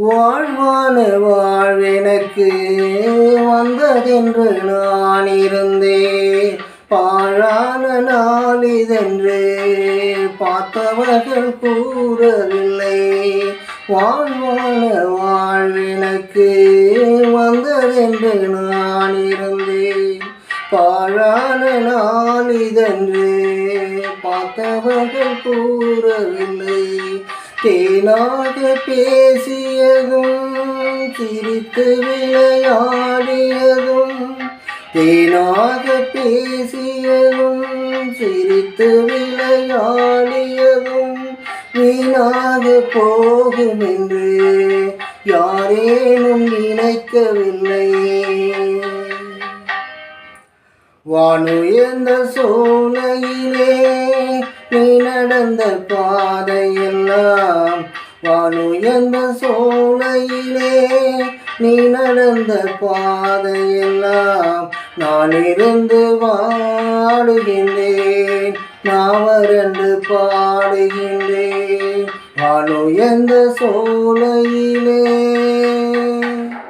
வாழ்வான வாழ்வெனக்கு வந்ததென்று நான் இருந்தேன். பாழான நாளிதென்று பார்த்தவர்கள் கூறவில்லை. வாழ்வான வாழ்வெனக்கு வந்ததென்று நான் இருந்தேன். பாழான நாளிதென்று பார்த்தவர்கள் கூறவில்லை. தேனாக பேசியதும் சிரித்து விளையாடியதும், தேனாக பேசியதும் சிரித்து விளையாடியதும் வீணாக போகும் என்று யாரேனும் நினைக்கவில்லை. வானுயர்ந்த சோலையிலே நீ நடந்த பாதையெல்லாம், வானுயர்ந்த சோலையிலே நீ நடந்த பாதையெல்லாம் நான் இருந்து வாடுகின்றேன், நான் வறண்டு பாடுகின்றேன். வானுயர்ந்த சோலையிலே